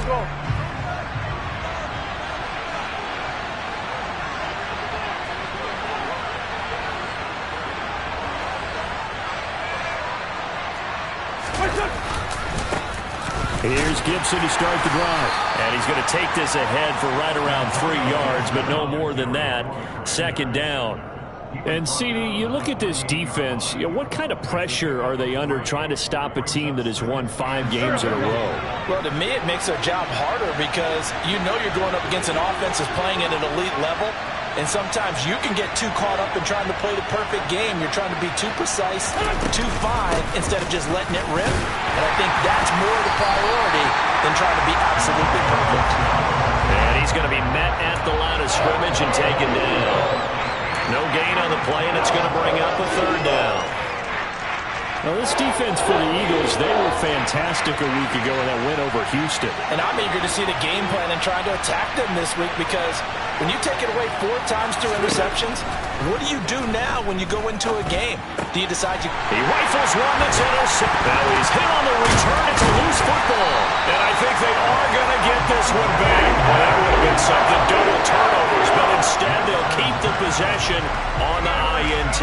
Here's Gibson to start the drive. And he's going to take this ahead for right around 3 yards, but no more than that. Second down. And, CD, you look at this defense, what kind of pressure are they under trying to stop a team that has won 5 games in a row? Well, to me, it makes their job harder because you know you're going up against an offense that's playing at an elite level. And sometimes you can get too caught up in trying to play the perfect game. You're trying to be too precise, too fine, instead of just letting it rip. And I think that's more the priority than trying to be absolutely perfect. And he's going to be met at the line of scrimmage and taken down. No gain on the play, and it's going to bring up a third down. Well, this defense for the Eagles, they were fantastic a week ago in that win over Houston. And I'm eager to see the game plan and trying to attack them this week because when you take it away 4 times through interceptions, what do you do now when you go into a game? Do you decide you... He rifles one that's intercepted. Now he's hit on the return. It's a loose football. And I think they are going to get this one back. Well, that would have been something. Double turnovers. But instead, they'll keep the possession on the INT.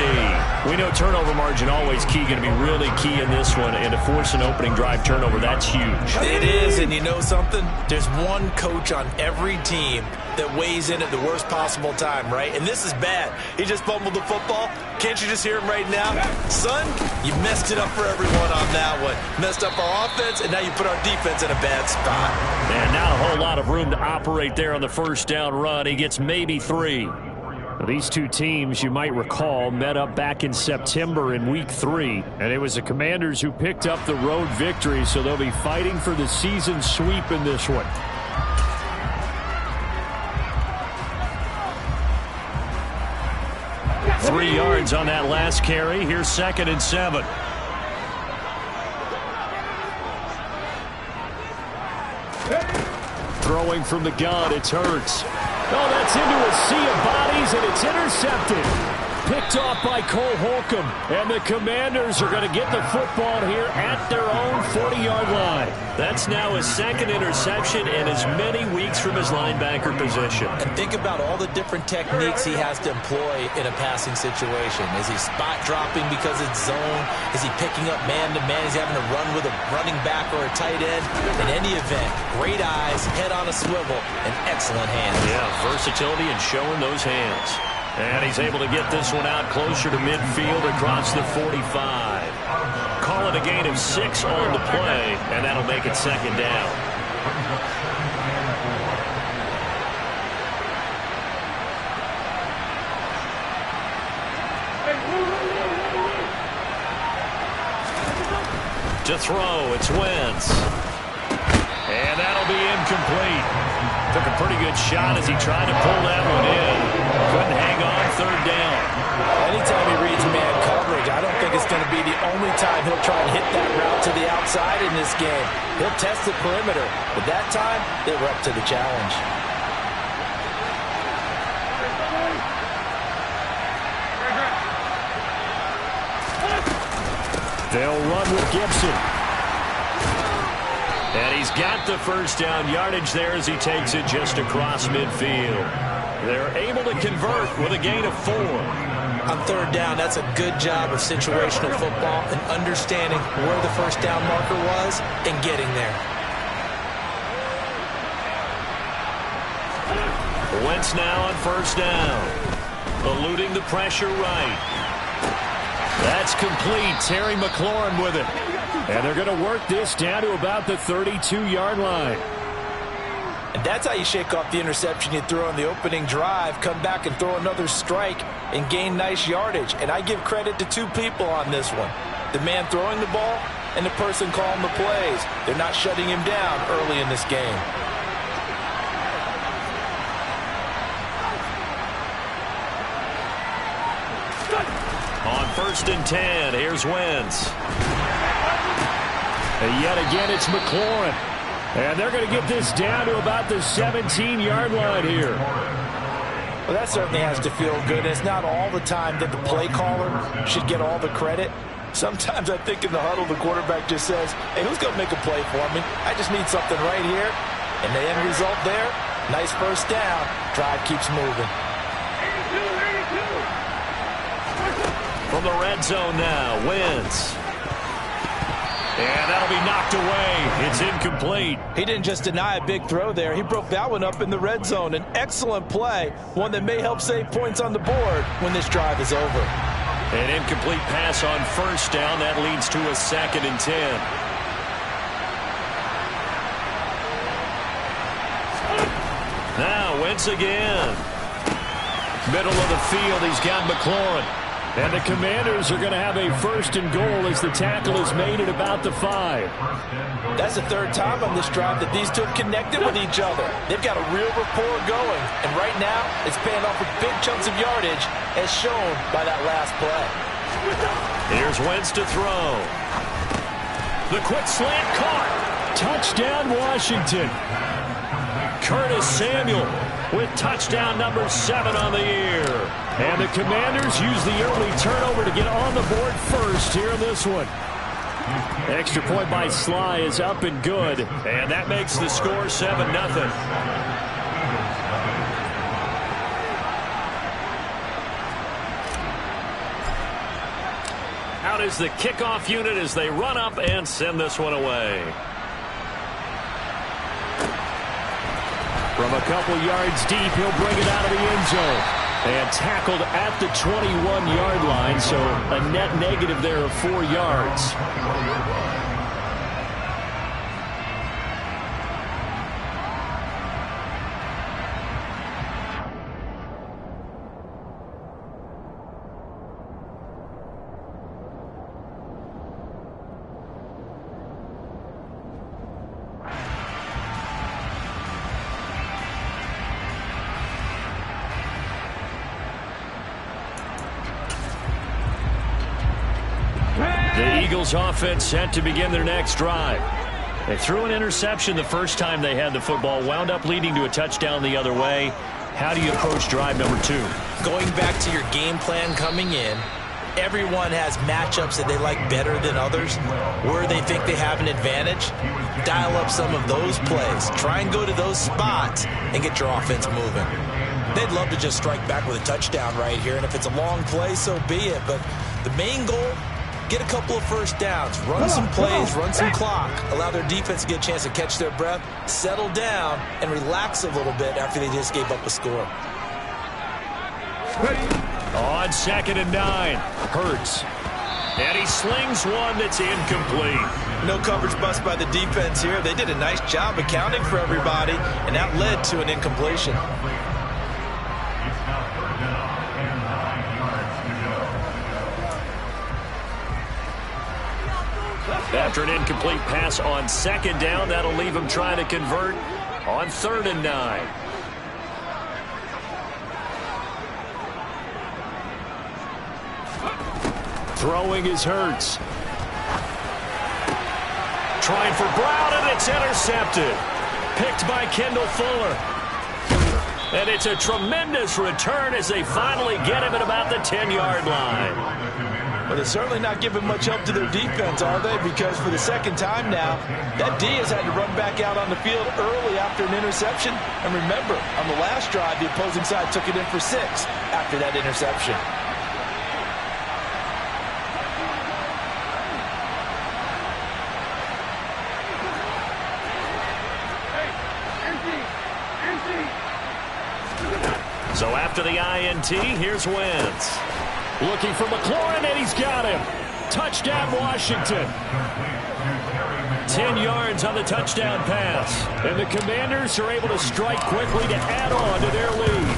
We know turnover margin always key, going to be really key in this one. And to force an opening drive turnover, that's huge. It is, and you know something? There's one coach on every team that weighs in at the worst possible time, right? And this is bad. He just fumbled the football. Can't you just hear him right now? Son, you messed it up for everyone on that one. Messed up our offense, and now you put our defense in a bad spot. And not a whole lot of room to operate there on the first down run. He gets maybe 3. These two teams, you might recall, met up back in September in Week 3. And it was the Commanders who picked up the road victory, so they'll be fighting for the season sweep in this one. Three yards on that last carry. Here's 2nd and 7. Throwing from the gun, it's Hurts. Oh, that's into a sea of bodies, and it's intercepted. Picked off by Cole Holcomb. And the Commanders are going to get the football here at their own 40-yard line. That's now his 2nd interception in as many weeks from his linebacker position. And think about all the different techniques he has to employ in a passing situation. Is he spot dropping because it's zone? Is he picking up man-to-man? He's having to run with a running back or a tight end. In any event, great eyes, head on a swivel, and excellent hands. Yeah, versatility and showing those hands. And he's able to get this one out closer to midfield across the 45. Call it a gain of 6 on the play, and that'll make it 2nd down. To throw, it's Wentz. And that'll be incomplete. Took a pretty good shot as he tried to pull that one in. Couldn't hang on, 3rd down. Anytime he reads man coverage, I don't think it's going to be the only time he'll try and hit that route to the outside in this game. He'll test the perimeter, but that time, they were up to the challenge. They'll run with Gibson. And he's got the first down yardage there as he takes it just across midfield. They're able to convert with a gain of 4. On 3rd down, that's a good job of situational football and understanding where the first down marker was and getting there. Wentz now on 1st down. Eluding the pressure right. That's complete. Terry McLaurin with it. And they're going to work this down to about the 32-yard line. And that's how you shake off the interception you threw on the opening drive, come back and throw another strike and gain nice yardage. And I give credit to 2 people on this one. The man throwing the ball and the person calling the plays. They're not shutting him down early in this game. On 1st and 10, here's Wentz. And yet again, it's McLaurin. And they're going to get this down to about the 17-yard line here. Well, that certainly has to feel good. It's not all the time that the play caller should get all the credit. Sometimes I think in the huddle, the quarterback just says, hey, who's going to make a play for me? I just need something right here. And the end result there, nice first down. Drive keeps moving. From the red zone now, Wentz. And that'll be knocked away. It's incomplete. He didn't just deny a big throw there. He broke that one up in the red zone. An excellent play, one that may help save points on the board when this drive is over. An incomplete pass on first down. That leads to a 2nd and 10. Now Wentz again. Middle of the field, he's got McLaurin. And the Commanders are going to have a 1st and goal as the tackle is made at about the 5. That's the 3rd time on this drive that these two have connected with each other. They've got a real rapport going. And right now, it's paying off with big chunks of yardage, as shown by that last play. Here's Wentz to throw. The quick slant caught. Touchdown, Washington. Curtis Samuel with touchdown number 7 on the year. And the Commanders use the early turnover to get on the board first here in this one. Extra point by Sly is up and good. And that makes the score 7-0. Out is the kickoff unit as they run up and send this one away. From a couple yards deep, he'll bring it out of the end zone. And tackled at the 21-yard line, so a net negative there of 4 yards. The Eagles offense set to begin their next drive. They threw an interception the first time they had the football, wound up leading to a touchdown the other way. How do you approach drive number 2? Going back to your game plan coming in, everyone has matchups that they like better than others, where they think they have an advantage. Dial up some of those plays. Try and go to those spots and get your offense moving. They'd love to just strike back with a touchdown right here, and if it's a long play, so be it. But the main goal, get a couple of first downs, run some plays, run some clock, allow their defense to get a chance to catch their breath, settle down, and relax a little bit after they just gave up a score. On 2nd and 9, Hurts. And he slings one that's incomplete. No coverage bust by the defense here. They did a nice job accounting for everybody, and that led to an incompletion. After an incomplete pass on 2nd down, that'll leave him trying to convert on 3rd and 9. Throwing is Hurts. Trying for Brown, and it's intercepted. Picked by Kendall Fuller. And it's a tremendous return as they finally get him at about the 10-yard line. Well, they're certainly not giving much help to their defense, are they? Because for the 2nd time now, that D has had to run back out on the field early after an interception. And remember, on the last drive, the opposing side took it in for 6 after that interception. So after the INT, here's Wentz. Looking for McLaurin, and he's got him. Touchdown, Washington. 10 yards on the touchdown pass. And the Commanders are able to strike quickly to add on to their lead.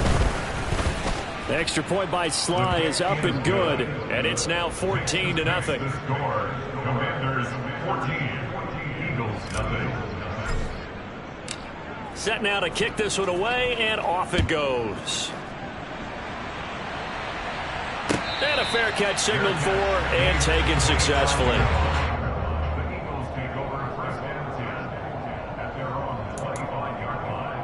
The extra point by Sly is up and good. And it's now 14-0. Commanders 14, Eagles nothing. Set now to kick this one away, and off it goes. And a fair catch signaled for and taken successfully. The Eagles take over 1st and 10 at their own 25-yard line.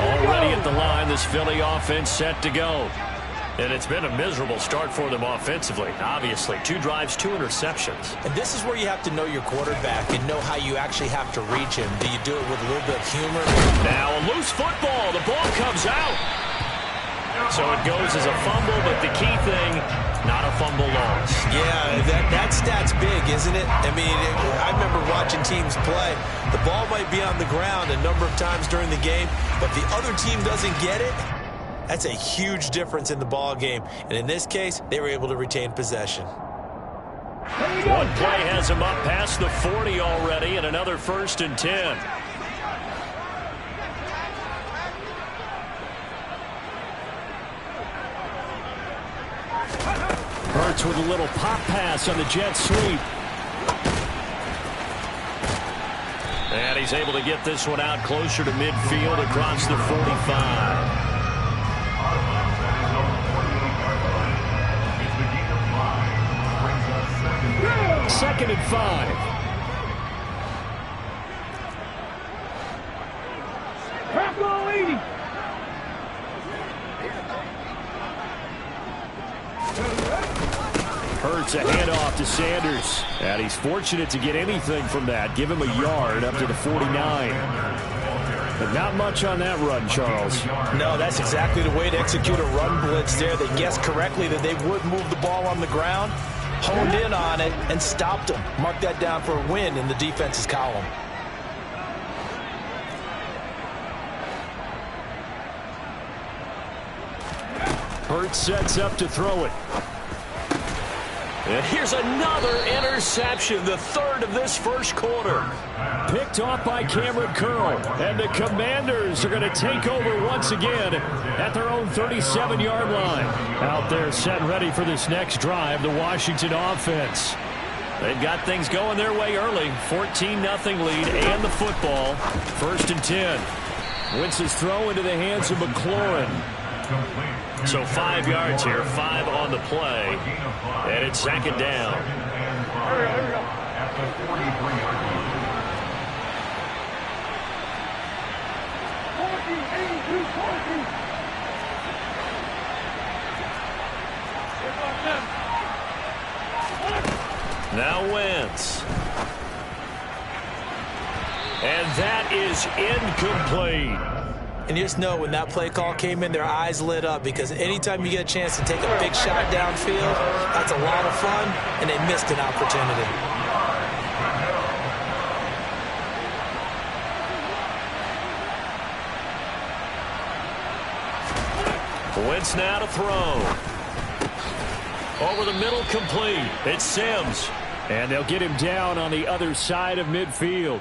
Already at the line, this Philly offense set to go. And it's been a miserable start for them offensively. Obviously, 2 drives, 2 interceptions. And this is where you have to know your quarterback and know how you actually have to reach him. Do you do it with a little bit of humor? Now a loose football. The ball comes out. So it goes as a fumble, but the key thing, not a fumble loss. Yeah, that stat's big, isn't it? I mean, I remember watching teams play. The ball might be on the ground a number of times during the game, but if the other team doesn't get it, that's a huge difference in the ball game. And in this case, they were able to retain possession. One play has him up past the 40 already, and another 1st and 10. Hurts with a little pop pass on the jet sweep. And he's able to get this one out closer to midfield across the 45. 2nd and 5. Hurts a handoff to Sanders. And he's fortunate to get anything from that. Give him a yard up to the 49. But not much on that run, Charles. No, that's exactly the way to execute a run blitz there. They guessed correctly that they would move the ball on the ground, honed in on it, and stopped them. Mark that down for a win in the defense's column. Hurts sets up to throw it. And here's another interception, the 3rd of this 1st quarter. Picked off by Cameron Curl. And the Commanders are going to take over once again at their own 37-yard line. Out there set ready for this next drive, the Washington offense. They've got things going their way early. 14-0 lead and the football. 1st and 10. Wentz's throw into the hands of McLaurin. So 5 yards here, 5 on the play. And it's 2nd down. At the 43-yard line. Now Wentz. And that is incomplete. And you just know when that play call came in, their eyes lit up, because anytime you get a chance to take a big shot downfield, that's a lot of fun, and they missed an opportunity. Wentz now to throw. Over the middle, complete. It's Sims. And they'll get him down on the other side of midfield.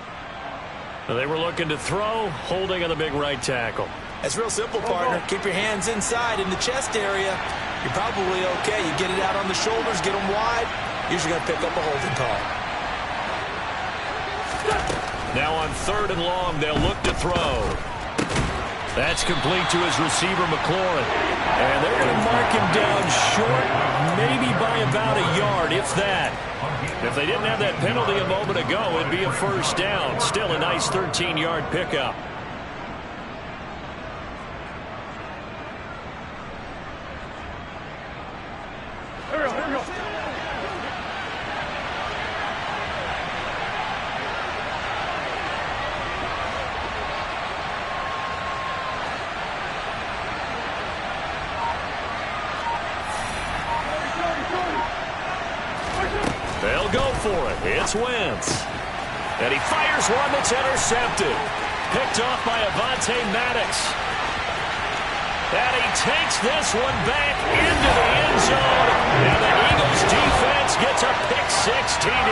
They were looking to throw, holding on the big right tackle. It's real simple, partner. Keep your hands inside in the chest area. You're probably okay. You get it out on the shoulders, get them wide. Usually going to pick up a holding call. Now on 3rd and long, they'll look to throw. That's complete to his receiver, McLaurin. And they're going to mark him down short, maybe by about a yard, if that. If they didn't have that penalty a moment ago, it'd be a 1st down. Still a nice 13-yard pickup. Here we go. They'll go for it. It's Wentz. And he fires one that's intercepted. Picked off by Avonte Maddox. And he takes this one back into the end zone. And the Eagles defense gets a pick-6 TD.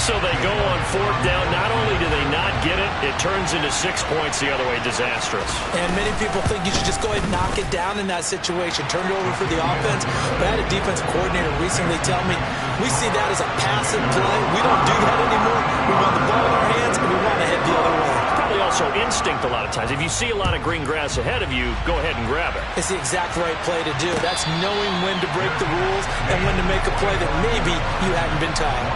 So they go on 4th down. Not only do they not get it, it turns into 6 points the other way. Disastrous. And many people think you should just go ahead and knock it down in that situation. Turn it over for the offense. But I had a defensive coordinator recently tell me, we see that as a passive play. We don't do that anymore. We want the ball in our hands, and we want to head the other way. Probably also instinct a lot of times. If you see a lot of green grass ahead of you, go ahead and grab it. It's the exact right play to do. That's knowing when to break the rules and when to make a play that maybe you hadn't been taught.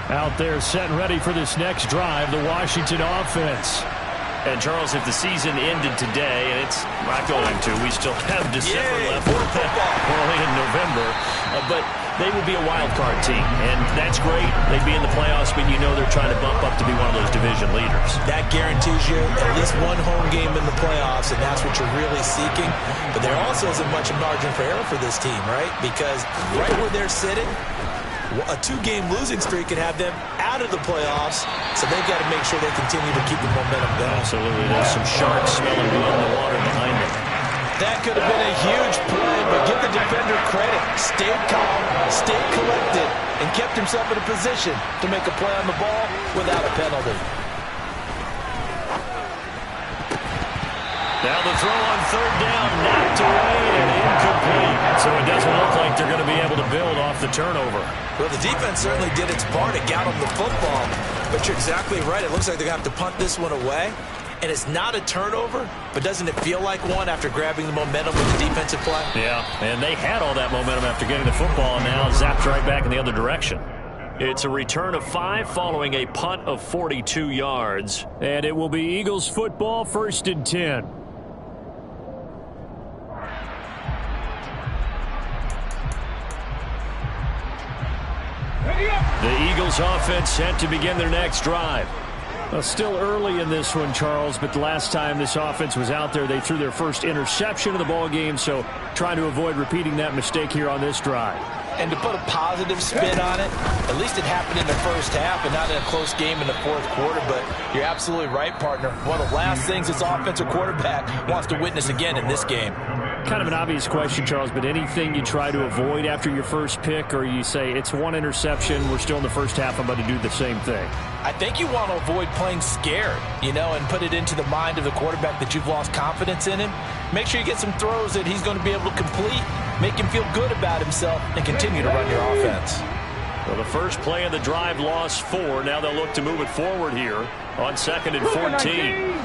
Out there set and ready for this next drive, the Washington offense. And, Charles, if the season ended today, and it's not going to, we still have December left, early in November, but they would be a wild card team, and that's great. They'd be in the playoffs, but you know they're trying to bump up to be one of those division leaders. That guarantees you at least one home game in the playoffs, and that's what you're really seeking. But there also isn't much margin for error for this team, right? Because right where they're sitting, a 2-game losing streak could have them out of the playoffs, so they've got to make sure they continue to keep the momentum going. Absolutely. There's some sharks smelling blood in the water behind them. That could have been a huge play, but give the defender credit. Stayed calm, stayed collected, and kept himself in a position to make a play on the ball without a penalty. Now the throw on third down, knocked away and incomplete. So it doesn't look like they're going to be able to build off the turnover. Well, the defense certainly did its part. It got them the football. But you're exactly right. It looks like they're going to have to punt this one away. And it's not a turnover, but doesn't it feel like one after grabbing the momentum with the defensive play? Yeah, and they had all that momentum after getting the football, and now zapped right back in the other direction. It's a return of 5 following a punt of 42 yards. And it will be Eagles football, 1st and 10. The Eagles offense set to begin their next drive. Well, still early in this one, Charles, but the last time this offense was out there, they threw their first interception of the ball game, so trying to avoid repeating that mistake here on this drive. And to put a positive spin on it, at least it happened in the first half and not in a close game in the fourth quarter, but you're absolutely right, partner. One of the last things this offensive quarterback wants to witness again in this game. Kind of an obvious question, Charles, but anything you try to avoid after your first pick, or you say it's one interception, we're still in the first half, I'm about to do the same thing? I think you want to avoid playing scared, and put it into the mind of the quarterback that you've lost confidence in him. Make sure you get some throws that he's going to be able to complete, make him feel good about himself, and continue to run your offense. Well, the first play of the drive lost 4. Now they'll look to move it forward here on 2nd and 14.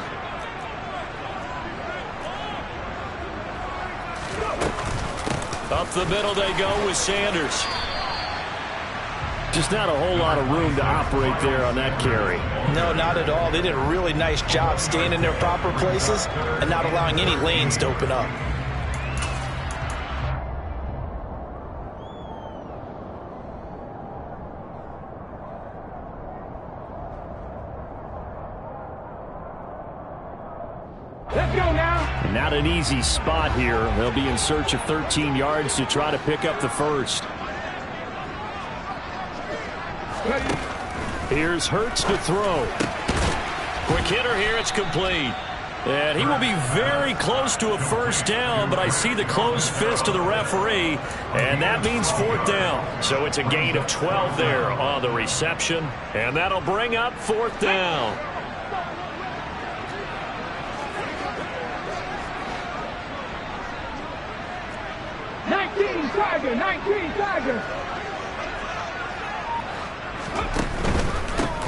Up the middle they go with Sanders. Just not a whole lot of room to operate there on that carry. No, not at all. They did a really nice job staying in their proper places and not allowing any lanes to open up. Let's go now. Not an easy spot here. They'll be in search of 13 yards to try to pick up the first. Here's Hurts to throw. Quick hitter here, it's complete. And he will be very close to a first down, but I see the closed fist of the referee, and that means 4th down. So it's a gain of 12 there on the reception, and that'll bring up 4th down. Tiger.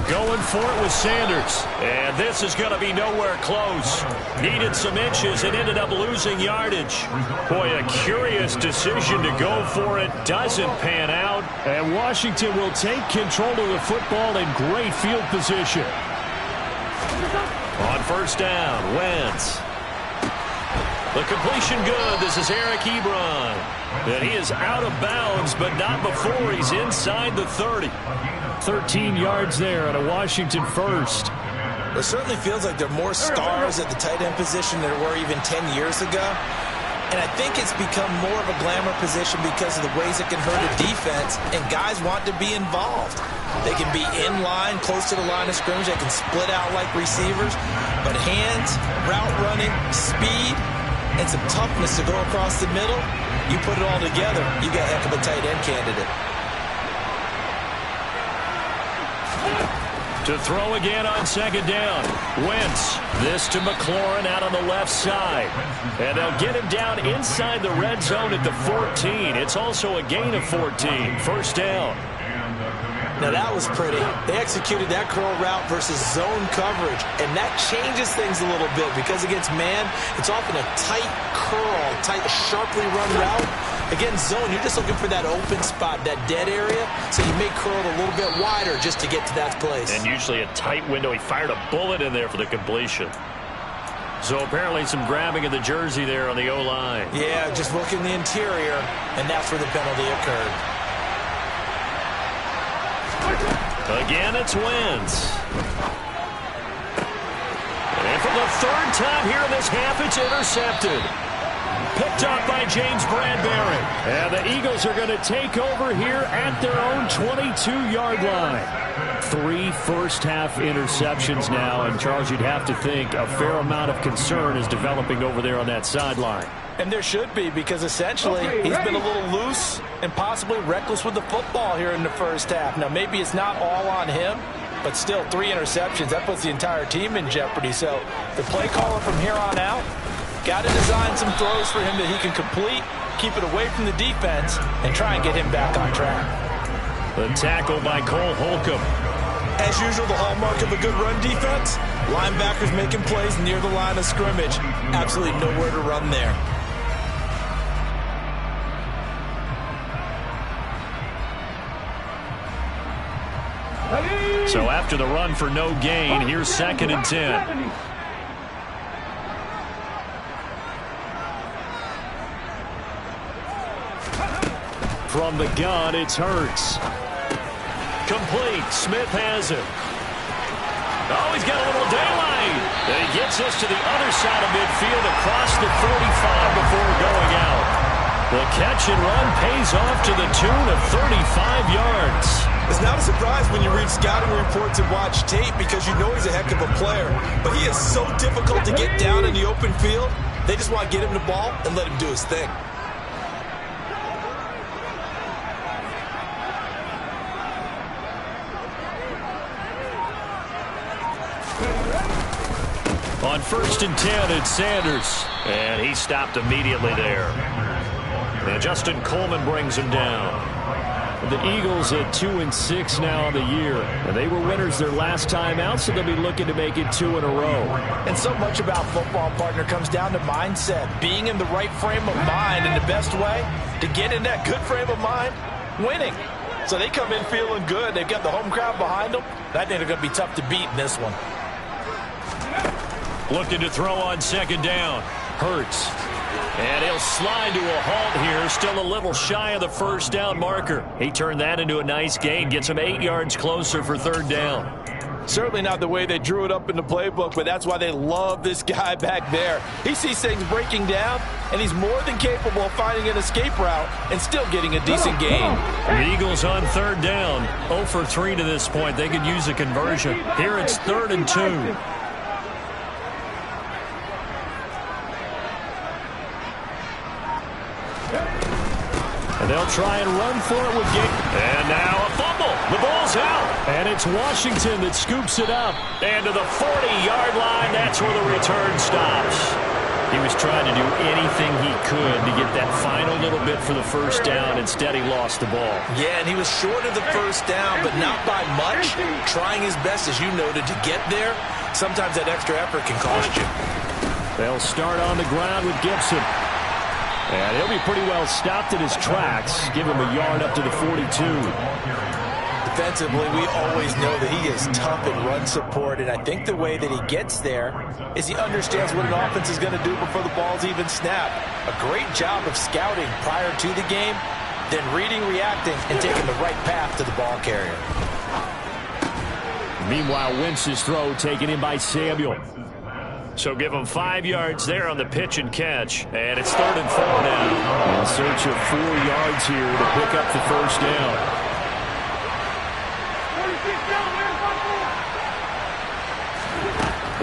Going for it with Sanders. And this is going to be nowhere close. Needed some inches and ended up losing yardage. Boy, a curious decision to go for it. Doesn't pan out. And Washington will take control of the football in great field position. On first down, Wentz. The completion good. This is Eric Ebron. And he is out of bounds, but not before he's inside the 30. 13 yards there on a Washington first. It certainly feels like there are more stars at the tight end position than there were even 10 years ago. And I think it's become more of a glamour position because of the ways it can hurt a defense, and guys want to be involved. They can be in line, close to the line of scrimmage. They can split out like receivers. But hands, route running, speed, and some toughness to go across the middle, you put it all together, you got a heck of a tight end candidate. To throw again on second down. Wentz. This to McLaurin out on the left side. And they'll get him down inside the red zone at the 14. It's also a gain of 14. First down. Now that was pretty. They executed that curl route versus zone coverage, and that changes things a little bit because against man, it's often a tight curl, tight, sharply run route. Against zone, you're just looking for that open spot, that dead area, so you may curl it a little bit wider just to get to that place. And usually a tight window. He fired a bullet in there for the completion. So apparently some grabbing of the jersey there on the O-line. Yeah, just look in the interior, and that's where the penalty occurred. Again, it's Wentz. And for the third time here in this half, it's intercepted. Picked up by James Bradbury. And the Eagles are going to take over here at their own 22-yard line. 3 first-half interceptions now. And, Charles, you'd have to think a fair amount of concern is developing over there on that sideline. And there should be, because essentially he's been a little loose and possibly reckless with the football here in the first half. Now, maybe it's not all on him, but still 3 interceptions. That puts the entire team in jeopardy. So the play caller from here on out got to design some throws for him that he can complete, keep it away from the defense, and try and get him back on track. The tackle by Cole Holcomb. As usual, the hallmark of a good run defense, linebackers making plays near the line of scrimmage. Absolutely nowhere to run there. So after the run for no gain, here's 2nd and 10. From the gun, it's Hurts. Complete. Smith has it. Oh, he's got a little daylight. And he gets us to the other side of midfield across the 45 before going out. The catch and run pays off to the tune of 35 yards. It's not a surprise when you read scouting reports and watch tape because you know he's a heck of a player. But he is so difficult to get down in the open field. They just want to get him the ball and let him do his thing. On 1st and 10, it's Sanders. And he stopped immediately there. And Justin Coleman brings him down. The Eagles at 2-6 now on the year. And they were winners their last time out, so they'll be looking to make it 2 in a row. And so much about football, partner, comes down to mindset. Being in the right frame of mind, and the best way to get in that good frame of mind, winning. So they come in feeling good. They've got the home crowd behind them. I think they're going to be tough to beat in this one. Looking to throw on 2nd down. Hurts. And he'll slide to a halt here. Still a little shy of the 1st down marker. He turned that into a nice gain. Gets him 8 yards closer for 3rd down. Certainly not the way they drew it up in the playbook, but that's why they love this guy back there. He sees things breaking down, and he's more than capable of finding an escape route and still getting a decent gain. The Eagles on 3rd down. 0 for 3 to this point. They could use a conversion. Here it's 3rd and 2. And they'll try and run for it with Gabe. And now a fumble. The ball's out. And it's Washington that scoops it up. And to the 40-yard line, that's where the return stops. He was trying to do anything he could to get that final little bit for the 1st down. Instead, he lost the ball. Yeah, and he was short of the 1st down, but not by much. Trying his best, as you noted, to get there. Sometimes that extra effort can cost you. They'll start on the ground with Gibson. And he'll be pretty well stopped in his tracks. Give him a yard up to the 42. Defensively, we always know that he is tough in run support, and I think the way that he gets there is he understands what an offense is going to do before the ball's even snapped. A great job of scouting prior to the game, then reading, reacting, and taking the right path to the ball carrier. Meanwhile, Wentz's throw taken in by Samuel. So give him 5 yards there on the pitch and catch. And it's 3rd and 4 now. In search of 4 yards here to pick up the 1st down.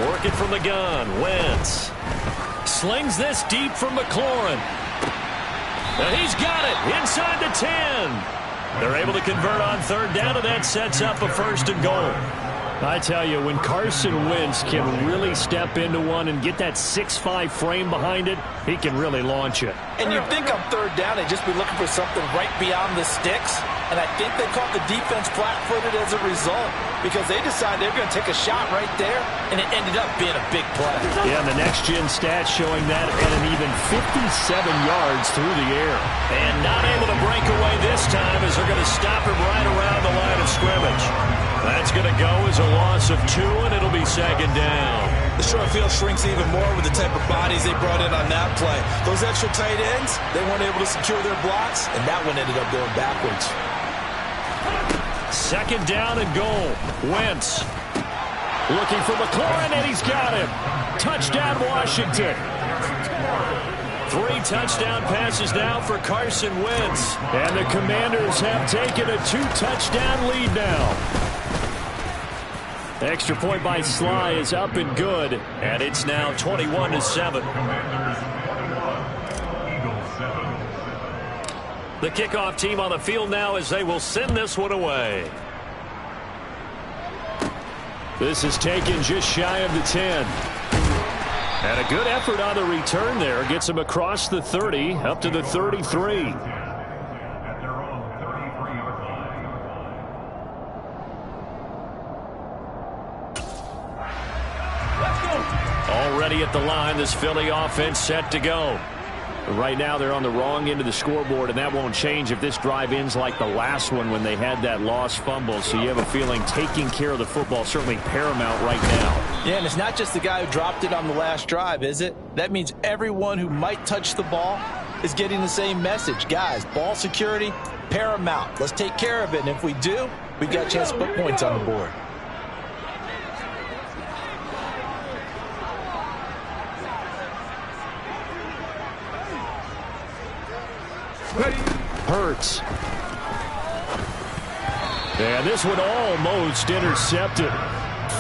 Working from the gun, Wentz. Slings this deep from McLaurin. And he's got it inside the 10. They're able to convert on 3rd down, and that sets up a 1st and goal. I tell you, when Carson Wentz can really step into one and get that 6'5" frame behind it, he can really launch it. And you'd think on third down they'd just be looking for something right beyond the sticks. And I think they caught the defense flat-footed as a result because they decided they were going to take a shot right there, and it ended up being a big play. Yeah, and the next-gen stats showing that at an even 57 yards through the air. And not able to break away this time as they're going to stop him right around the line of scrimmage. That's going to go as a loss of 2, and it'll be second down. The short field shrinks even more with the type of bodies they brought in on that play. Those extra tight ends, they weren't able to secure their blocks, and that one ended up going backwards. Second down and goal. Wentz looking for McLaurin, and he's got him. Touchdown, Washington. 3 touchdown passes now for Carson Wentz. And the Commanders have taken a 2-touchdown lead now. The extra point by Sly is up and good, and it's now 21-7. The kickoff team on the field now as they will send this one away. This is taken just shy of the 10. And a good effort on the return there. Gets him across the 30, up to the 33. Already at the line, this Philly offense set to go. Right now they're on the wrong end of the scoreboard, and that won't change if this drive ends like the last one when they had that lost fumble. So you have a feeling taking care of the football certainly paramount right now. Yeah, and it's not just the guy who dropped it on the last drive, is it? That means everyone who might touch the ball is getting the same message. Guys, ball security, paramount. Let's take care of it, and if we do, we've got a chance to put points on the board. Hurts. And this one almost intercepted.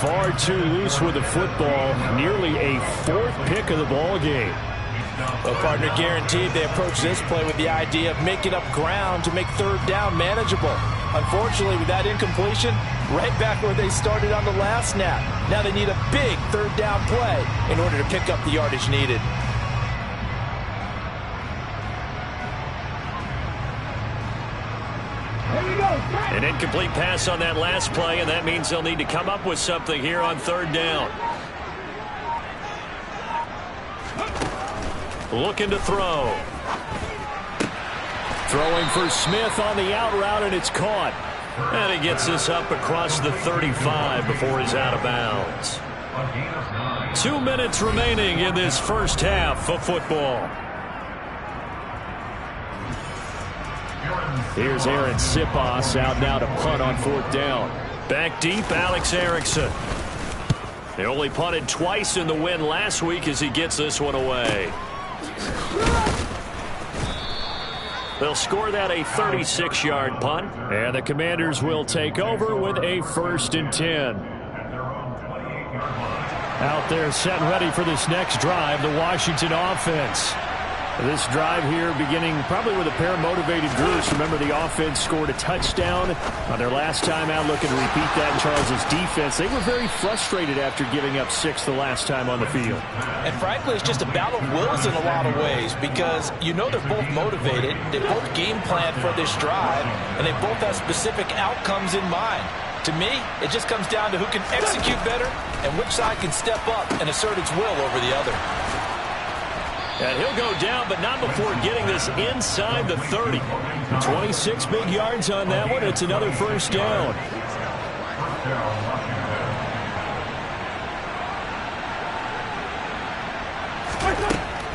Far too loose with the football. Nearly a 4th pick of the ball game. Well, partner, guaranteed they approach this play with the idea of making up ground to make third down manageable. Unfortunately, with that incompletion, right back where they started on the last snap. Now they need a big third down play in order to pick up the yardage needed. An incomplete pass on that last play, and that means they'll need to come up with something here on third down. Looking to throw. Throwing for Smith on the out route, and it's caught. And he gets this up across the 35 before he's out of bounds. 2 minutes remaining in this first half of football. Here's Aaron Siposs out now to punt on 4th down. Back deep, Alex Erickson. They only punted twice in the win last week as he gets this one away. They'll score that a 36-yard punt. And the Commanders will take over with a 1st and 10. Out there set and ready for this next drive, the Washington offense. This drive here beginning probably with a pair of motivated Brewers. Remember, the offense scored a touchdown on their last time out, looking to repeat that in Charles' defense. They were very frustrated after giving up 6 the last time on the field. And frankly, it's just a battle of wills in a lot of ways because you know they're both motivated. They both game plan for this drive, and they both have specific outcomes in mind. To me, it just comes down to who can execute better and which side can step up and assert its will over the other. And he'll go down, but not before getting this inside the 30. 26 big yards on that one. It's another 1st down.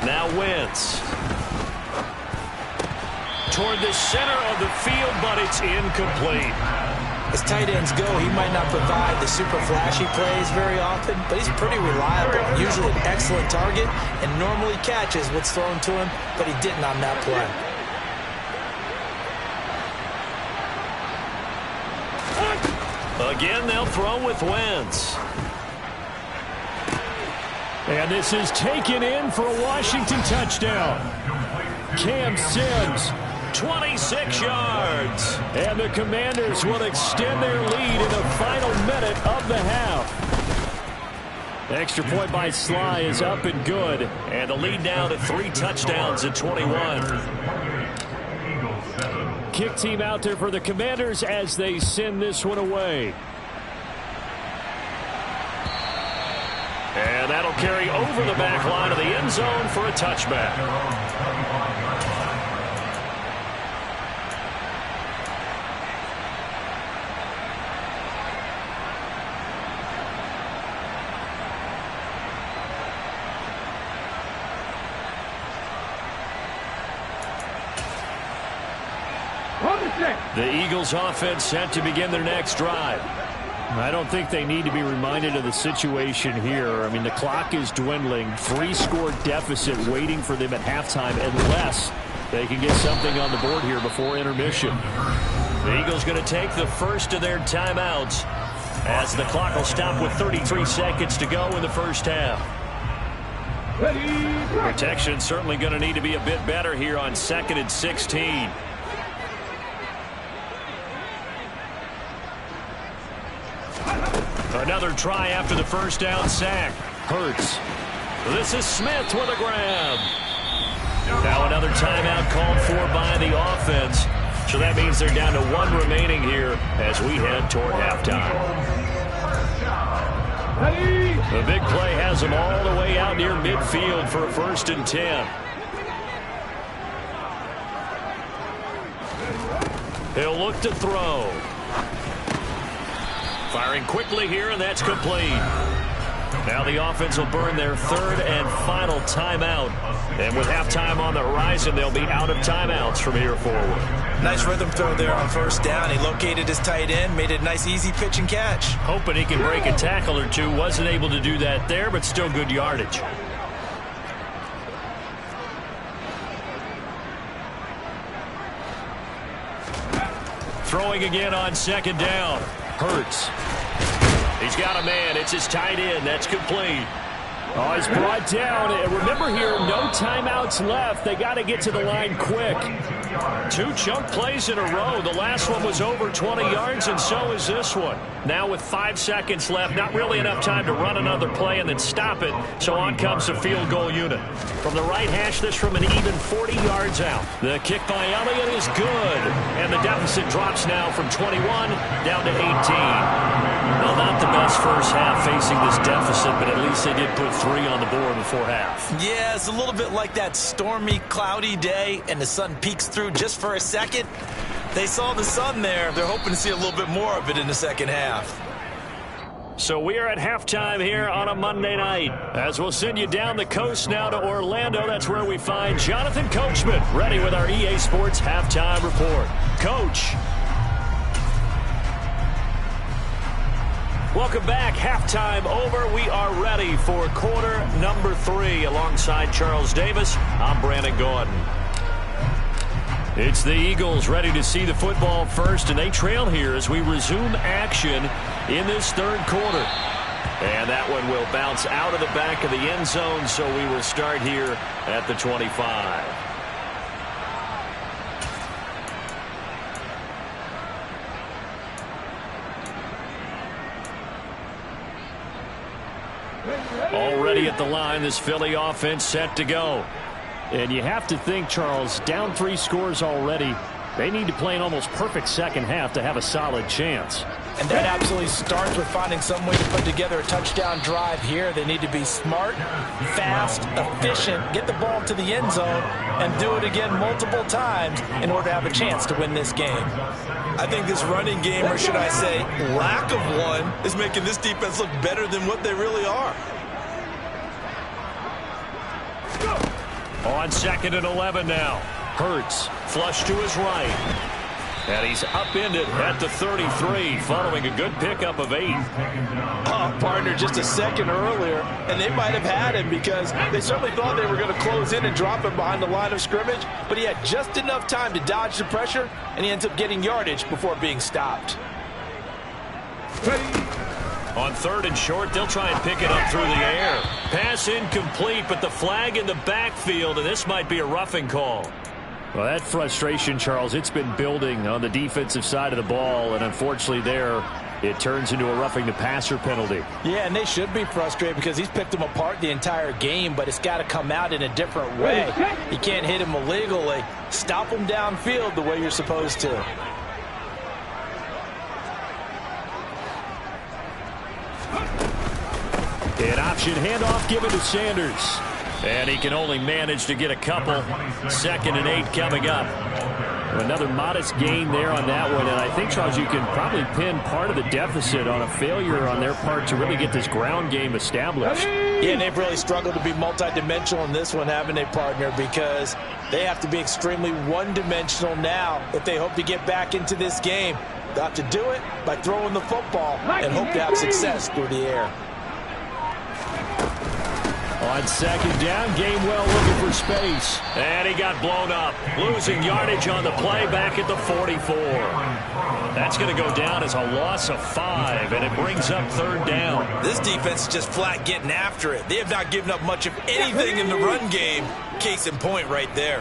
Now Wentz. Toward the center of the field, but it's incomplete. As tight ends go, he might not provide the super flashy plays very often, but he's pretty reliable, usually an excellent target, and normally catches what's thrown to him, but he didn't on that play. Again, they'll throw with Wentz. And this is taken in for a Washington touchdown. Cam Sims 26 yards. And the Commanders will extend their lead in the final minute of the half. Extra point by Sly is up and good. And the lead now to 3 touchdowns at 21. Kick team out there for the Commanders as they send this one away. And that'll carry over the back line of the end zone for a touchback. The Eagles offense set to begin their next drive. I don't think they need to be reminded of the situation here. I mean, the clock is dwindling. 3-score deficit waiting for them at halftime unless they can get something on the board here before intermission. The Eagles going to take the first of their timeouts as the clock will stop with 33 seconds to go in the first half. Protection certainly going to need to be a bit better here on 2nd and 16. Another try after the first down sack. Hurts. This is Smith with a grab. Now another timeout called for by the offense. So that means they're down to 1 remaining here as we head toward halftime. The big play has them all the way out near midfield for a 1st and 10. He'll look to throw. Firing quickly here, and that's complete. Now the offense will burn their 3rd and final timeout. And with halftime on the horizon, they'll be out of timeouts from here forward. Nice rhythm throw there on 1st down. He located his tight end, made it a nice easy pitch and catch. Hoping he can break a tackle or two. Wasn't able to do that there, but still good yardage. Throwing again on 2nd down. Hurts. He's got a man. It's his tight end. That's complete. Oh, he's brought down. Remember here, no timeouts left. They got to get to the line quick. 2 chunk plays in a row. The last one was over 20 yards, and so is this one. Now with 5 seconds left, not really enough time to run another play and then stop it. So on comes the field goal unit. From the right hash, this from an even 40 yards out. The kick by Elliott is good. And the deficit drops now from 21 down to 18. Well, not the best first half facing this deficit, but at least they did put 3 on the board before half. Yeah, it's a little bit like that stormy, cloudy day, and the sun peeks through just for a second. They saw the sun there. They're hoping to see a little bit more of it in the second half. So we are at halftime here on a Monday night. As we'll send you down the coast now to Orlando. That's where we find Jonathan Coachman ready with our EA Sports halftime report. Coach. Welcome back. Halftime over. We are ready for quarter number 3. Alongside Charles Davis, I'm Brandon Gordon. It's the Eagles ready to see the football first, and they trail here as we resume action in this 3rd quarter. And that one will bounce out of the back of the end zone, so we will start here at the 25. Already at the line, this Philly offense set to go. And you have to think, Charles, down 3 scores already. They need to play an almost perfect second half to have a solid chance. And that absolutely starts with finding some way to put together a touchdown drive here. They need to be smart, fast, efficient, get the ball to the end zone, and do it again multiple times in order to have a chance to win this game. I think this running game, or should I say lack of one, is making this defense look better than what they really are. On 2nd and 11 now. Hurts, flush to his right. And he's upended at the 33, following a good pickup of 8. Partner, just a second earlier, and they might have had him because they certainly thought they were going to close in and drop him behind the line of scrimmage, but he had just enough time to dodge the pressure, and he ends up getting yardage before being stopped. On 3rd and short, they'll try and pick it up through the air. Pass incomplete, but the flag in the backfield, and this might be a roughing call. Well, that frustration, Charles, it's been building on the defensive side of the ball, and unfortunately there, it turns into a roughing the passer penalty. Yeah, and they should be frustrated because he's picked them apart the entire game, but it's got to come out in a different way. You can't hit him illegally. Stop him downfield the way you're supposed to. An option handoff given to Sanders. And he can only manage to get a couple. 2nd and 8 coming up. Another modest gain there on that one. And I think, Charles, you can probably pin part of the deficit on a failure on their part to really get this ground game established. Yeah, and they've really struggled to be multidimensional in this one, haven't they, partner? Because they have to be extremely one-dimensional now if they hope to get back into this game. They'll have to do it by throwing the football and hope to have success through the air. On 2nd down, Gainwell looking for space. And he got blown up. Losing yardage on the play back at the 44. That's going to go down as a loss of 5, and it brings up 3rd down. This defense is just flat getting after it. They have not given up much of anything in the run game. Case in point right there.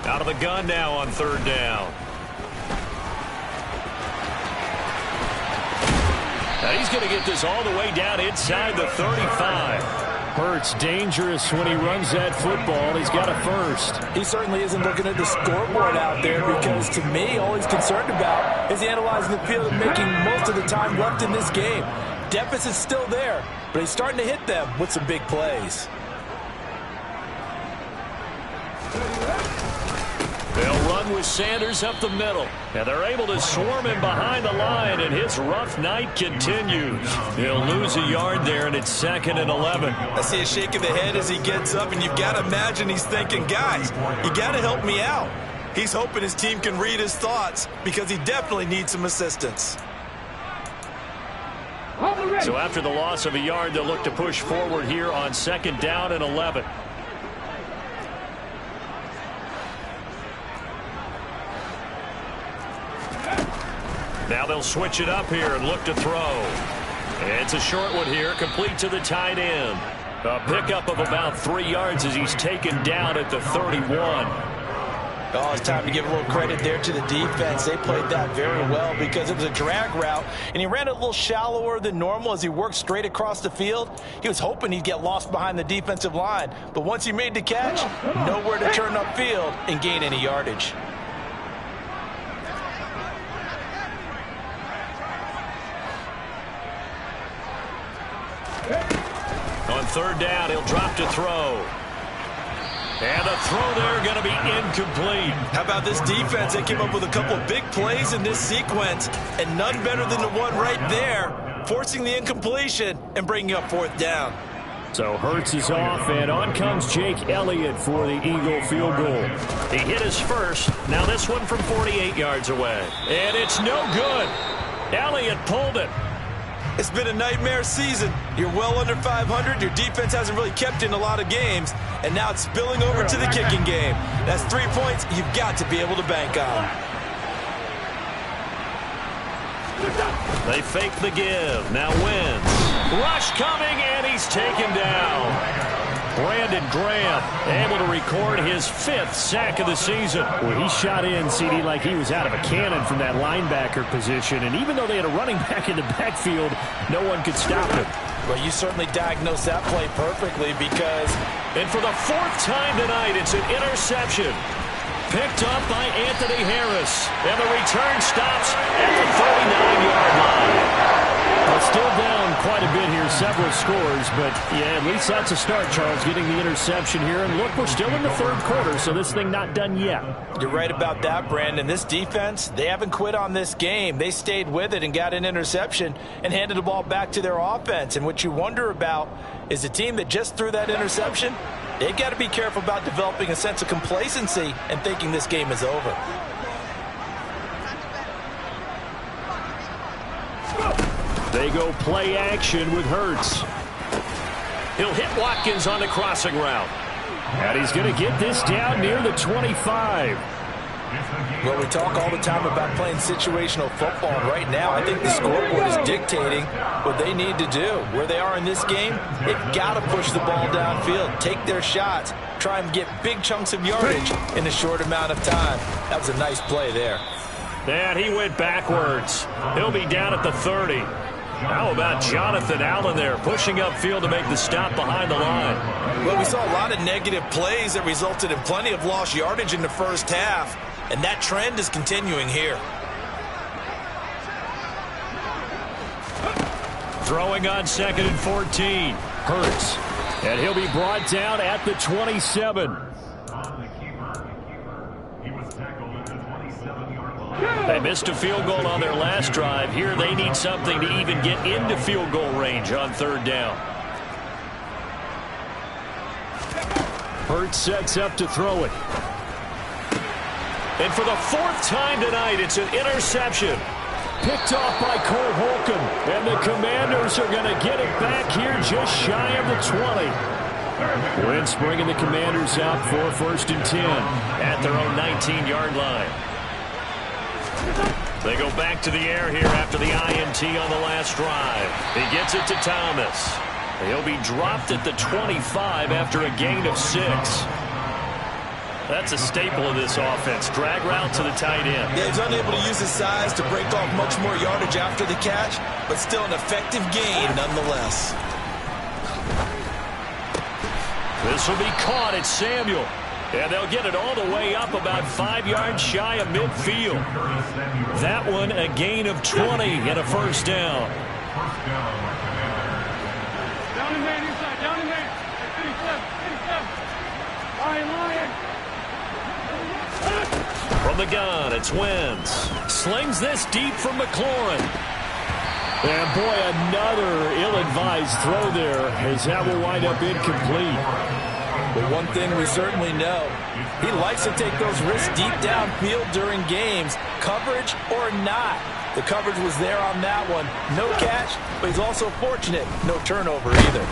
Out of the gun now on 3rd down. Now he's going to get this all the way down inside the 35. Hurts dangerous when he runs that football. He's got a first. He certainly isn't looking at the scoreboard out there because, to me, all he's concerned about is analyzing the field and making most of the time left in this game. Deficit's still there, but he's starting to hit them with some big plays. They'll run with Sanders up the middle. And they're able to swarm him behind the line, and his rough night continues. He'll lose a yard there, and it's 2nd and 11. I see a shake of the head as he gets up, and you've got to imagine he's thinking, guys, you got to help me out. He's hoping his team can read his thoughts because he definitely needs some assistance. So after the loss of a yard, they'll look to push forward here on 2nd down and 11. Now they'll switch it up here and look to throw. It's a short one here, complete to the tight end. A pickup of about 3 yards as he's taken down at the 31. Oh, it's time to give a little credit there to the defense. They played that very well because it was a drag route, and he ran it a little shallower than normal as he worked straight across the field. He was hoping he'd get lost behind the defensive line, but once he made the catch, nowhere to turn upfield and gain any yardage. On 3rd down, he'll drop to throw. And the throw there going to be incomplete. How about this defense? They came up with a couple of big plays in this sequence, and none better than the one right there, forcing the incompletion and bringing up 4th down. So Hurts is off, and on comes Jake Elliott for the Eagle field goal. He hit his first. Now this one from 48 yards away. And it's no good. Elliott pulled it. It's been a nightmare season. You're well under 500. Your defense hasn't really kept in a lot of games, and now it's spilling over to the kicking game. That's 3 points you've got to be able to bank on. They fake the give. Now wins. Rush coming, and he's taken down. Brandon Graham able to record his 5th sack of the season. Well, he shot in, CD, like he was out of a cannon from that linebacker position. And even though they had a running back in the backfield, no one could stop him. Well, you certainly diagnosed that play perfectly because... And for the 4th time tonight, it's an interception. Picked up by Anthony Harris. And the return stops at the 39-yard line. Well, still down quite a bit here, several scores, but yeah, at least that's a start, Charles, getting the interception here. And look, we're still in the 3rd quarter, so this thing not done yet. You're right about that, Brandon. This defense, they haven't quit on this game. They stayed with it and got an interception and handed the ball back to their offense. And what you wonder about is the team that just threw that interception, they've got to be careful about developing a sense of complacency and thinking this game is over. They go play action with Hurts. He'll hit Watkins on the crossing route. And he's going to get this down near the 25. Well, we talk all the time about playing situational football. Right now, I think the scoreboard is dictating what they need to do. Where they are in this game, they've got to push the ball downfield, take their shots, try and get big chunks of yardage in a short amount of time. That was a nice play there. And he went backwards. He'll be down at the 30. How about Jonathan Allen there, pushing upfield to make the stop behind the line? Well, we saw a lot of negative plays that resulted in plenty of lost yardage in the first half, and that trend is continuing here. Throwing on 2nd and 14. Hurts. And he'll be brought down at the 27. They missed a field goal on their last drive. Here they need something to even get into field goal range on 3rd down. Hurts sets up to throw it. And for the 4th time tonight, it's an interception. Picked off by Cole Holcomb. And the Commanders are going to get it back here just shy of the 20. Wentz bringing the Commanders out for 1st and 10 at their own 19-yard line. They go back to the air here after the INT on the last drive. He gets it to Thomas. He'll be dropped at the 25 after a gain of 6. That's a staple of this offense. Drag route to the tight end. Yeah, he's unable to use his size to break off much more yardage after the catch, but still an effective gain nonetheless. This will be caught at Samuel. And they'll get it all the way up about 5 yards shy of midfield. That one a gain of 20 and a 1st down. Down in man, inside, down in man. 87, 87. Lion. From the gun, it's Wentz. Slings this deep from McLaurin. And boy, another ill-advised throw there as that will wind up incomplete. But one thing we certainly know, he likes to take those risks deep downfield during games, coverage or not. The coverage was there on that one. No catch, but he's also fortunate. No turnover either.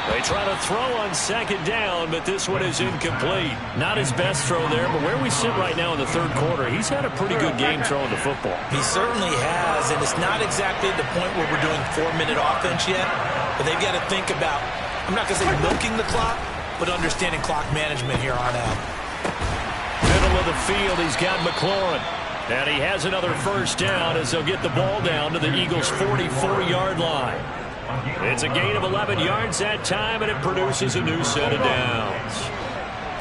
They try to throw on 2nd down, but this one is incomplete. Not his best throw there, but where we sit right now in the 3rd quarter, he's had a pretty good game throwing the football. He certainly has, and it's not exactly the point where we're doing 4-minute offense yet, but they've got to think about, I'm not going to say milking the clock, but understanding clock management here on out. Middle of the field, he's got McLaurin. And he has another 1st down as they'll get the ball down to the Eagles' 44-yard line. It's a gain of 11 yards that time, and it produces a new set of downs.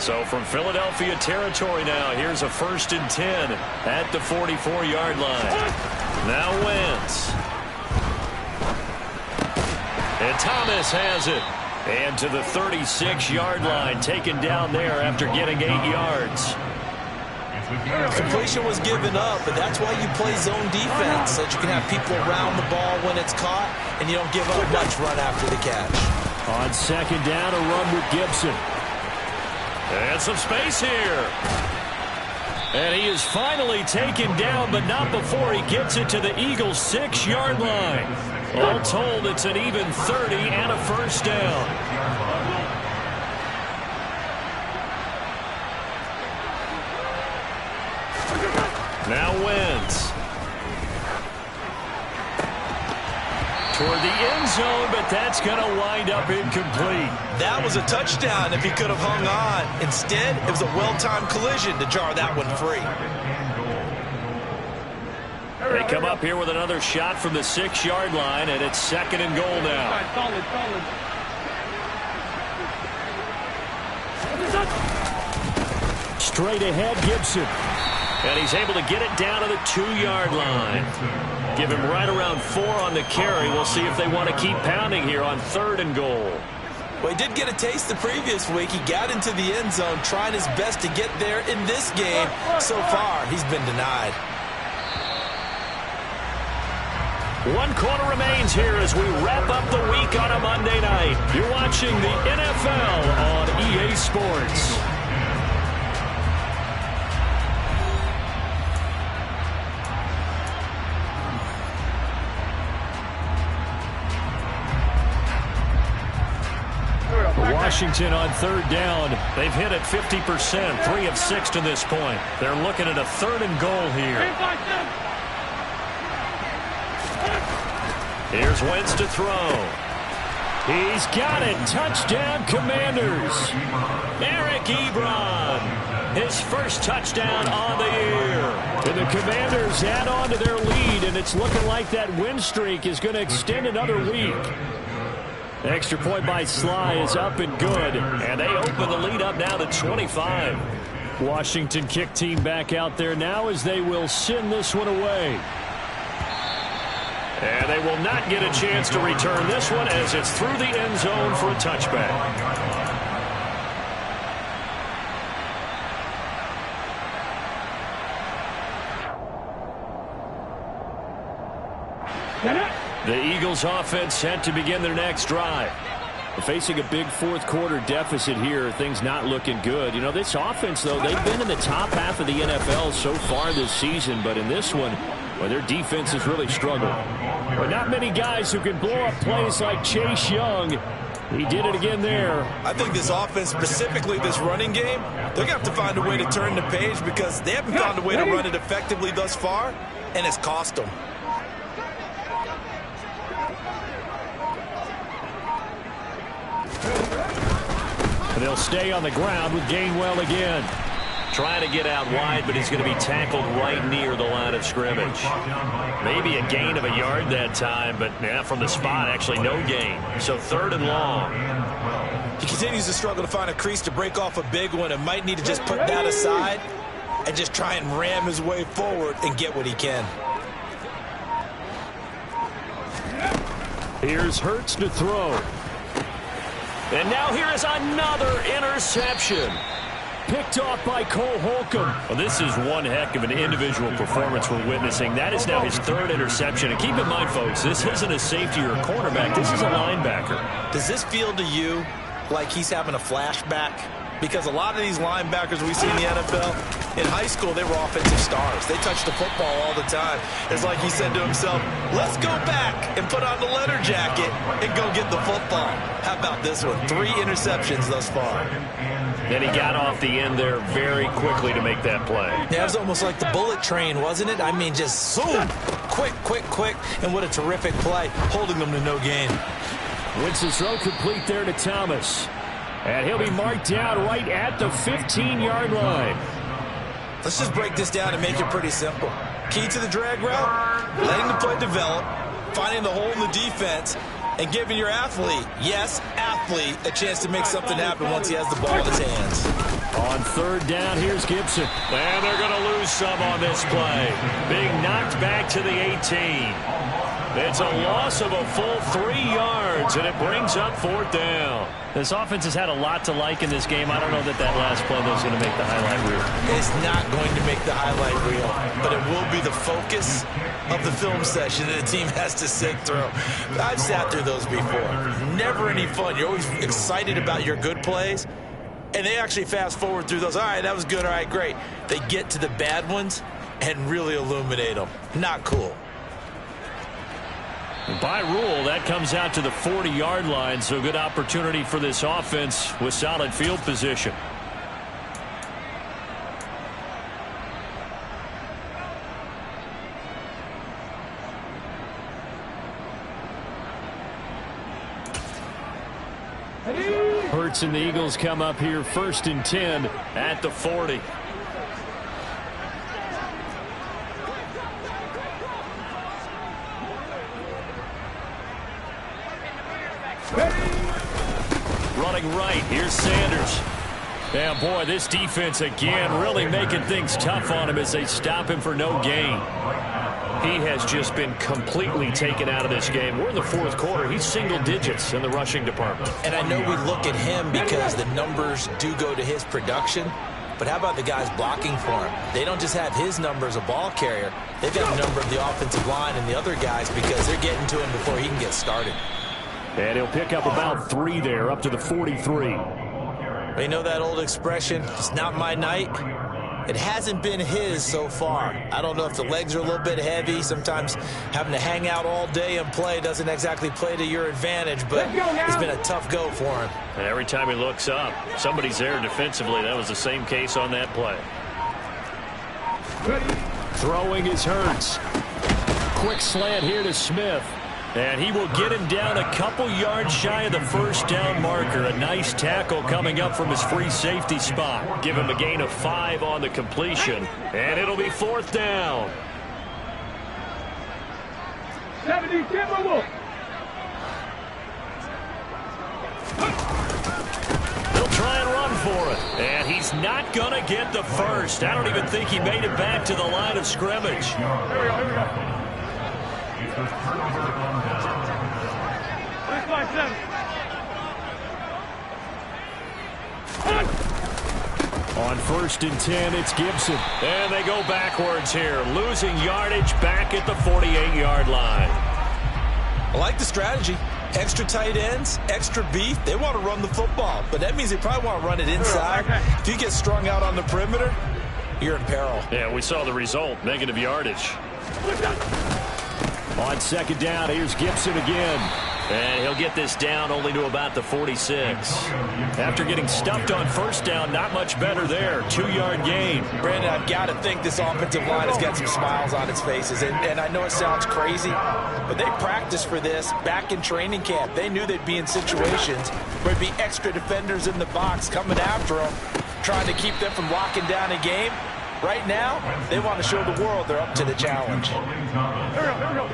So from Philadelphia territory now, here's a 1st and 10 at the 44-yard line. Now Wentz. And Thomas has it. And to the 36-yard line, taken down there after getting 8 yards. Completion was given up, but that's why you play zone defense, so that you can have people around the ball when it's caught, and you don't give up much run after the catch. On 2nd down, a run with Gibson. And some space here. And he is finally taken down, but not before he gets it to the Eagles' 6-yard line. All told, it's an even 30 and a 1st down. Now Wentz. Toward the end zone, but that's going to wind up incomplete. That was a touchdown if he could have hung on. Instead, it was a well-timed collision to jar that one free. They come up here with another shot from the 6-yard line, and it's 2nd and goal now. Straight ahead, Gibson. And he's able to get it down to the 2-yard line. Give him right around 4 on the carry. We'll see if they want to keep pounding here on 3rd and goal. Well, he did get a taste the previous week. He got into the end zone, trying his best to get there in this game. So far, he's been denied. 1 quarter remains here as we wrap up the week on a Monday night. You're watching the NFL on EA Sports. Washington on third down. They've hit it 50%, 3 of 6 to this point. They're looking at a 3rd and goal here. Here's Wentz to throw. He's got it. Touchdown, Commanders. Eric Ebron, his first touchdown on the year. And the Commanders add on to their lead, and it's looking like that win streak is going to extend another week. Extra point by Sly is up and good, and they open the lead up now to 25. Washington kick team back out there now as they will send this one away. And they will not get a chance to return this one as it's through the end zone for a touchback. The Eagles offense set to begin their next drive. Facing a big fourth quarter deficit here, things not looking good. You know, this offense, though, they've been in the top half of the NFL so far this season, but in this one, well, their defense has really struggled. But not many guys who can blow up plays like Chase Young. He did it again there. I think this offense, specifically this running game, they're going to have to find a way to turn the page because they haven't found a way to run it effectively thus far, and it's cost them. They'll stay on the ground with Gainwell again. Trying to get out wide, but he's going to be tackled right near the line of scrimmage. Maybe a gain of a yard that time, but yeah, from the spot, actually no gain. So 3rd and long. He continues to struggle to find a crease to break off a big one and might need to just put that aside and just try and ram his way forward and get what he can. Here's Hurts to throw. And now here is another interception. Picked off by Cole Holcomb. Well, this is one heck of an individual performance we're witnessing. That is now his 3rd interception. And keep in mind, folks, this isn't a safety or a cornerback. This is a linebacker. Does this feel to you like he's having a flashback? Because a lot of these linebackers we see in the NFL, in high school, they were offensive stars. They touched the football all the time. It's like he said to himself, let's go back and put on the leather jacket and go get the football. How about this one? 3 interceptions thus far. Then he got off the end there very quickly to make that play. Yeah, it was almost like the bullet train, wasn't it? I mean, just zoom, quick, quick, quick, and what a terrific play, holding them to no gain. Wentz's throw complete there to Thomas. And he'll be marked down right at the 15-yard line. Let's just break this down and make it pretty simple. Key to the drag route, letting the play develop, finding the hole in the defense, and giving your athlete, yes, athlete, a chance to make something happen once he has the ball in his hands. On 3rd down, here's Gibson. And they're going to lose some on this play. Being knocked back to the 18. It's a loss of a full 3 yards, and it brings up 4th down. This offense has had a lot to like in this game. I don't know that last play is going to make the highlight reel. It's not going to make the highlight reel, but it will be the focus of the film session that the team has to sit through. I've sat through those before. Never any fun. You're always excited about your good plays, and they actually fast forward through those. All right, that was good. All right, great. They get to the bad ones and really illuminate them. Not cool. By rule, that comes out to the 40-yard line, so good opportunity for this offense with solid field position. Hurts and the Eagles come up here 1st and 10 at the 40. Running right, here's Sanders. Yeah, boy, this defense again really making things tough on him as they stop him for no gain. He has just been completely taken out of this game. We're in the 4th quarter. He's single digits in the rushing department. And I know we look at him because the numbers do go to his production. But how about the guys blocking for him? They don't just have his number as a ball carrier. They've got the number of the offensive line and the other guys because they're getting to him before he can get started. And he'll pick up about 3 there, up to the 43. You know that old expression, it's not my night? It hasn't been his so far. I don't know if the legs are a little bit heavy. Sometimes having to hang out all day and play doesn't exactly play to your advantage, but it's been a tough go for him. And every time he looks up, somebody's there defensively. That was the same case on that play. Throwing is Hurts. Quick slant here to Smith. And he will get him down a couple yards shy of the first down marker. A nice tackle coming up from his free safety spot. Give him a gain of 5 on the completion. And it'll be 4th down. 70, Timberwolves. He'll try and run for it. And he's not going to get the first. I don't even think he made it back to the line of scrimmage. Here we go. It's a turnover on down. 6-by-7. On 1st and 10, it's Gibson. And they go backwards here, losing yardage back at the 48-yard line. I like the strategy. Extra tight ends, extra beef. They want to run the football, but that means they probably want to run it inside. If you get strung out on the perimeter, you're in peril. Yeah, we saw the result, negative yardage. On 2nd down, here's Gibson again. And he'll get this down only to about the 46. After getting stuffed on 1st down, not much better there. 2-yard gain. Brandon, I've got to think this offensive line has got some smiles on its faces. And I know it sounds crazy, but they practiced for this back in training camp. They knew they'd be in situations where there'd be extra defenders in the box coming after them, trying to keep them from locking down a game. Right now, they want to show the world they're up to the challenge.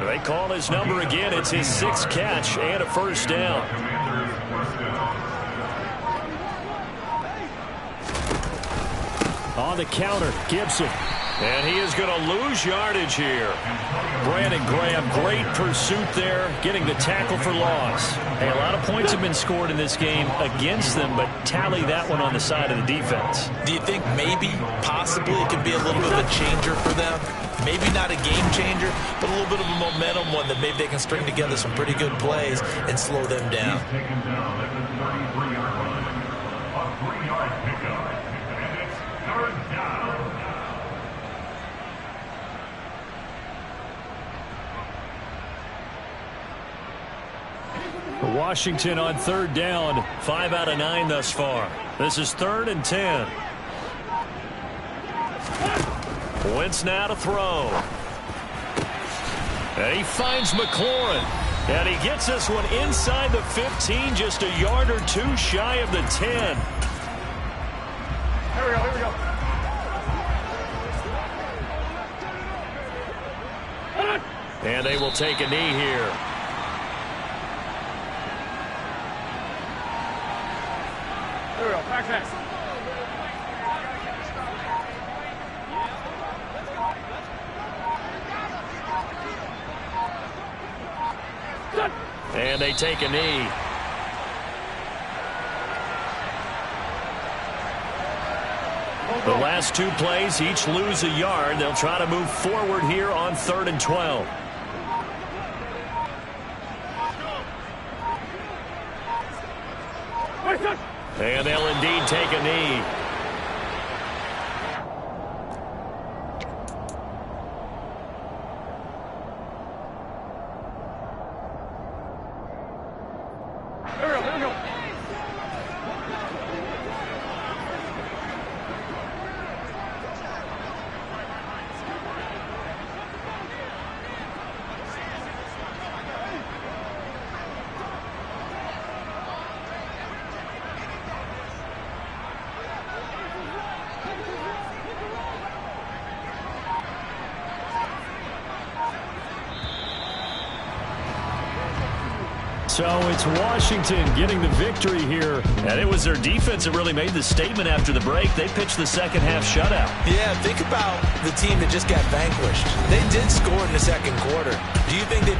They call his number again. It's his 6th catch and a 1st down. On the counter, Gibson. And he is going to lose yardage here. Brandon Graham, great pursuit there, getting the tackle for loss. Hey, a lot of points have been scored in this game against them, but tally that one on the side of the defense. Do you think maybe, possibly, it could be a little bit of a changer for them? Maybe not a game changer, but a little bit of a momentum one that maybe they can string together some pretty good plays and slow them down. Taken down at the 33-yard line. A 3-yard pickup. And it's 3rd down. Washington on 3rd down, 5 out of 9 thus far. This is 3rd and 10. Wentz now to throw. And he finds McLaurin. And he gets this one inside the 15, just a yard or 2 shy of the 10. Here we go, here we go. And they will take a knee here. Here we go, back pass. And they take a knee. The last 2 plays each lose a yard. They'll try to move forward here on 3rd and 12. And they'll indeed take a knee. Here we go, here we go. So it's Washington getting the victory here. And it was their defense that really made the statement after the break. They pitched the second half shutout. Yeah, think about the team that just got vanquished. They did score in the 2nd quarter. Do you think they